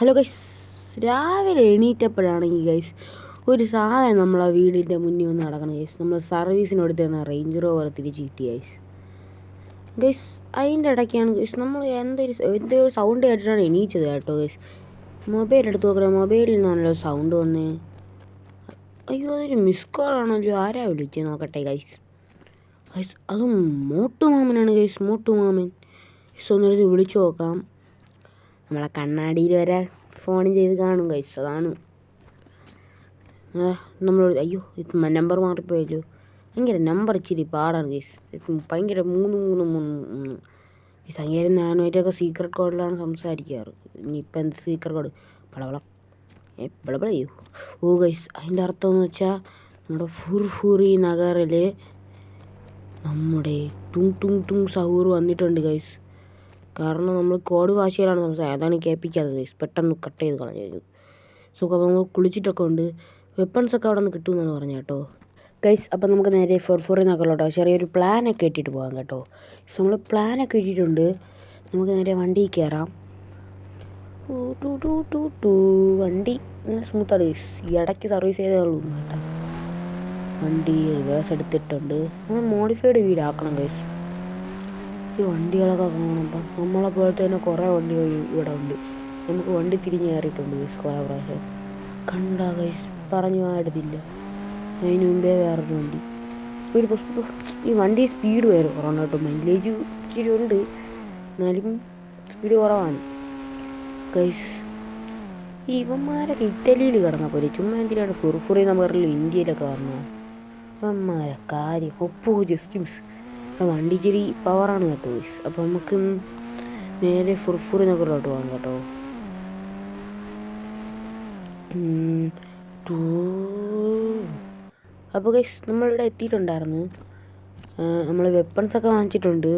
Hello guys, രാവിലെ എണീറ്റപ്പോഴാണെങ്കിൽ guys ഒരു സാധനം നമ്മളെ വീടിൻ്റെ മുന്നിൽ വന്ന് നടക്കണം ഗൈസ്. നമ്മൾ സർവീസിന് എടുത്തിരുന്ന റേഞ്ച് റോവർ തിരിച്ച് കിട്ടി ഗൈസ്. ഗൈസ് അതിൻ്റെ ഇടയ്ക്കാണ് ഗൈസ് നമ്മൾ എന്തൊരു സൗണ്ട് കേട്ടിട്ടാണ് എണീച്ചത് കേട്ടോ ഗൈസ്. മൊബൈൽ എടുത്ത് നോക്കണം, മൊബൈലിൽ നിന്നാണല്ലോ സൗണ്ട് വന്നേ. അയ്യോ, അതൊരു മിസ് കോളാണല്ലോ. ആരാ വിളിച്ചത് നോക്കട്ടെ ഗൈസ്. ഗൈസ് അതും മോട്ടുമാമനാണ് ഗൈസ്, മോട്ടുമാമൻ. ഗൈസ് ഒന്നെടുത്ത് വിളിച്ചു നോക്കാം. നമ്മളെ കണ്ണാടിയിൽ വരെ ഫോൺ ചെയ്ത് കാണും ഗൈസ്. അതാണ് നമ്മൾ അയ്യോ ഇത് നമ്പർ മാറിപ്പോയല്ലോ. ഭയങ്കര നമ്പർ ഇച്ചിരി പാടാണ് ഗൈസ്. ഭയങ്കര 333 ഗൈസ്. അങ്ങനെ ഞാനായിട്ടൊക്കെ സീക്രട്ട് കോഡിലാണ് സംസാരിക്കാറ്. ഇനിയിപ്പോൾ എന്ത് സീക്രട്ട് കോഡ്? ബളബളയോ. ഓ ഗൈസ്, അതിൻ്റെ അർത്ഥം എന്ന് വെച്ചാൽ നമ്മുടെ ഫുർഫുറി നഗറിൽ നമ്മുടെ തുങ് സഹൂർ വന്നിട്ടുണ്ട് ഗൈസ്. കാരണം നമ്മൾ കോഡ് ഭാഷയിലാണ് സംസാരിക്കുക. അതാണ് കേൾപ്പിക്കാത്തത് ഗൈസ്. പെട്ടെന്ന് കട്ട് ചെയ്ത് കളഞ്ഞത്. സോ അപ്പോൾ നമ്മൾ കുളിച്ചിട്ടൊക്കെ ഉണ്ട്. വെപ്പൺസൊക്കെ അവിടെ നിന്ന് കിട്ടുമെന്നാണ് പറഞ്ഞത് കേട്ടോ ഗൈസ്. അപ്പം നമുക്ക് നേരെ ഫുർഫുറി നഗറിലോട്ടോ ചെറിയൊരു പ്ലാനൊക്കെ ഇട്ടിട്ട് പോകാം കേട്ടോ. സോ നമ്മൾ പ്ലാനൊക്കെ ഇട്ടിട്ടുണ്ട്. നമുക്ക് നേരെ വണ്ടിയിൽ കയറാം. വണ്ടി സ്മൂത്താണ് ഗൈസ്. ഈ ഇടയ്ക്ക് സർവീസ് ചെയ്തേ ഉള്ളൂ കേട്ടോ. വണ്ടി റിവേഴ്സ് എടുത്തിട്ടുണ്ട്. നമ്മൾ മോഡിഫൈഡ് വീടാക്കണം ഗൈസ്. ഈ വണ്ടികളൊക്കെ കാണുമ്പം നമ്മളെ പോലത്തെ തന്നെ കുറേ വണ്ടികൾ ഇവിടെ ഉണ്ട്. നമുക്ക് വണ്ടി തിരിഞ്ഞ് കയറിയിട്ടുണ്ട് ഗൈസ് കുറേ പ്രാവശ്യം. കണ്ടാ ഗൈസ്, പറഞ്ഞു എടുത്തില്ല. അതിന് മുമ്പേ വേറൊരു വണ്ടി സ്പീഡ്. ഈ വണ്ടി സ്പീഡ് വേറെ കുറവാണ് കേട്ടോ. മൈലേജ് ഇച്ചിരി ഉണ്ട്, എന്നാലും സ്പീഡ് കുറവാണ് ഗൈസ്. ഈ ഇവന്മാരൊക്കെ ഇറ്റലിയിൽ കിടന്നാൽ പോലെ ചുമ്മാ എന്തിനാണ് ഫുർഫുറി നഗറിൽ ഇന്ത്യയിലൊക്കെ പറഞ്ഞത്? ഇവന്മാരെ കാര്യം ഒപ്പോ ജസ്റ്റ് മിസ്. വണ്ടി ഇച്ചിരി പവറാണ് കേട്ടോ ഗൈസ്. അപ്പോൾ നമുക്ക് നേരെ ഫുർഫുറി നഗറിലോട്ട് പോകാം കേട്ടോ. അപ്പോൾ ഗൈസ് നമ്മളിവിടെ എത്തിയിട്ടുണ്ടായിരുന്നു. നമ്മൾ വെപ്പൺസൊക്കെ വാങ്ങിച്ചിട്ടുണ്ട്.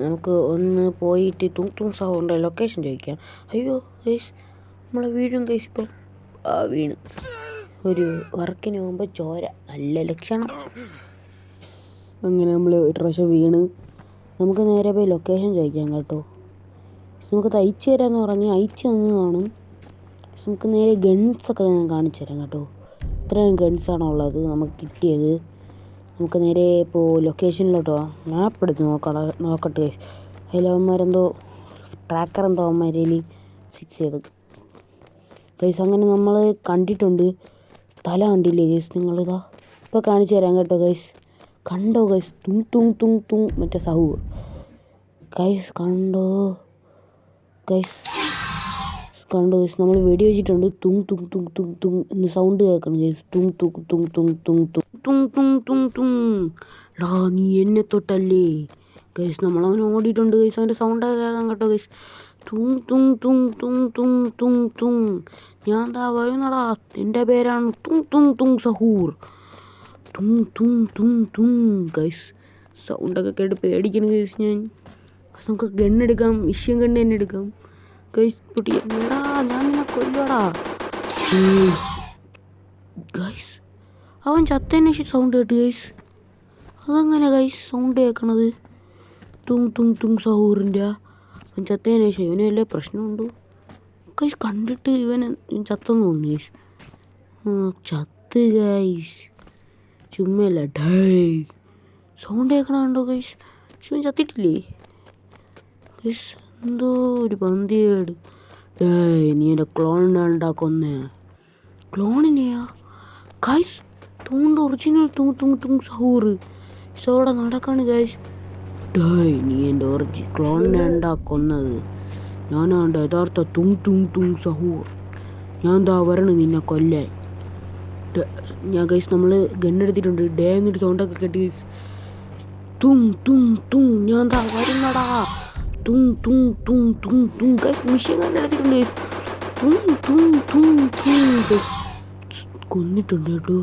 നമുക്ക് ഒന്ന് പോയിട്ട് തുങ് സഹോറിൻ്റെ ലൊക്കേഷൻ ചോദിക്കാം. അയ്യോ ഗൈസ്, നമ്മളെ വീഴും ഗൈസ്. ഇപ്പം വീണ് ഒരു വർക്കിന് പോകുമ്പോൾ ചോര, നല്ല ലക്ഷണം. അങ്ങനെ നമ്മൾ ഒരു പ്രാവശ്യം വീണ്. നമുക്ക് നേരെ പോയി ലൊക്കേഷൻ ചോദിക്കാം കേട്ടോ. നമുക്ക് അയച്ചു തരാമെന്ന് പറഞ്ഞ് അയച്ചു തന്നു കാണും. നമുക്ക് നേരെ ഗൺസൊക്കെ ഞാൻ കാണിച്ചു തരാം കേട്ടോ. ഇത്രയും ഗൺസാണ് ഉള്ളത് നമുക്ക് കിട്ടിയത്. നമുക്ക് നേരെ ഇപ്പോൾ ലൊക്കേഷനിലോട്ട് പോകാം. മാപ്പ് എടുത്ത് നോക്കട്ടെ. അതിൽ അവന്മാരെന്തോ ട്രാക്കർ എന്തോ അവന്മാരിൽ ഫിക്സ് ചെയ്ത് ഗൈസ്. അങ്ങനെ നമ്മൾ കണ്ടിട്ടുണ്ട്. സ്ഥലം കണ്ടില്ലേ ഗൈസ്? നിങ്ങളിതാ ഇപ്പോൾ കാണിച്ചു തരാം കേട്ടോ ഗൈസ്. കണ്ടോ ഗൈസ്? തുങ് മറ്റേ സഹൂർ ഗൈസ്. കണ്ടോ ഗൈസ്? നമ്മൾ വെടി വെച്ചിട്ടുണ്ട്. തുങ് എന്ന് സൗണ്ട് കേൾക്കണം ഗൈസ്. തുങ്. എടാ നീ എന്നെ തൊട്ടല്ലേ ഗൈസ്? നമ്മളവൻ ഓടിയിട്ടുണ്ട് ഗൈസ്. അവൻ്റെ സൗണ്ട് കേൾക്കാൻ കേട്ടോ ഗൈസ്. തുങ്. ഞാൻ ദാ വരുന്നടാ. എൻ്റെ പേരാണ് തുങ് സഹൂർ. തുങ് ഗൈസ്. സൗണ്ടൊക്കെ കേട്ട് പേടിക്കണം ഗൈസ്. നമുക്ക് ഗണ്ണെടുക്കാം, മിഷ്യൻ ഗണ്ണ് തന്നെ എടുക്കാം ഗൈസ്. പൊട്ടിയാ ഞാൻ നിന്നെ കൊല്ലുവാടാ ഗൈസ്. അവൻ ചത്തതിന് സൗണ്ട് കേട്ട് ഗൈസ്. അതെങ്ങനെ ഗൈസ് സൗണ്ട് കേൾക്കണത്? തുങ് സഹൂറിൻ്റെ അവൻ ചത്തതിന് ശേഷം ഇവന് വല്ല പ്രശ്നമുണ്ടോ ഗൈസ്? കണ്ടിട്ട് ഇവൻ ചത്തെന്ന് തോന്നുന്നു ഗൈസ്. ചത്ത് ഗൈസ്, ചുമ്മല്ല. ഡേയ് സൗണ്ട് കേൾക്കണുണ്ടോ ഗൈസ്? ഇവൻ ചത്തിട്ടില്ലേ ഗൈസ്? എന്തോ ഒരു പന്തിയേട്. ഡേയ് നീ എൻ്റെ ക്ലോണിനെ ഉണ്ടാക്കൊന്നേ. ക്ലോണിനെയാ ഗൈസ്? ഒറിജിനൽ തുങ് സഹൂർ അവിടെ നടക്കാണ് ഗൈസ്. ഡേയ് നീ എൻ്റെ ക്ലോണിനെ ഉണ്ടാക്കൊന്നത്. ഞാനാണ് യഥാർത്ഥ തുങ് സഹൂർ. ഞാൻ എന്താ വരണം നിന്നെ കൊല്ലാൻ. ഞാൻ ഗൈസ് നമ്മൾ ഗണ്ണെടുത്തിട്ടുണ്ട്. ഡേ എന്നൊരു സൗണ്ടൊക്കെ കേട്ട് ഗൈസ്. തുങ് ഞാൻ എന്താ വരുന്നടാ. തുങ് ഗൈസ്. മിഷ്യൻ ഗണ്ണെടുത്തിട്ടുണ്ട് ഗൈസ്. തുങ് ഗൈസ്. കൊന്നിട്ടുണ്ട് കേട്ടോ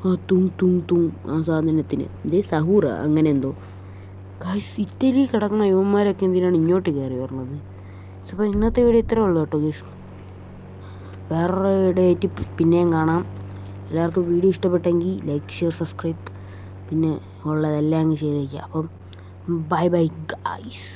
ആ തുങ് ആ സാധനത്തിന്. ഇതേ സഹൂറ അങ്ങനെ എന്തോ ഗൈസ്. ഇറ്റലി കിടക്കണ യുവന്മാരൊക്കെ എന്തിനാണ് ഇങ്ങോട്ട് കയറി വരണത്? അപ്പോൾ ഇന്നത്തെ വീഡിയോ ഇത്രേ ഉള്ളൂ കേട്ടോ ഗൈസ്. വേറൊരു വീഡിയോ ആയിട്ട് പിന്നെയും കാണാം. എല്ലാവർക്കും വീഡിയോ ഇഷ്ടപ്പെട്ടെങ്കിൽ ലൈക്ക്, ഷെയർ, സബ്സ്ക്രൈബ് പിന്നെ ഉള്ളതെല്ലാം അങ്ങ് ചെയ്തേക്കുക. അപ്പം ബൈ ഗൈസ്.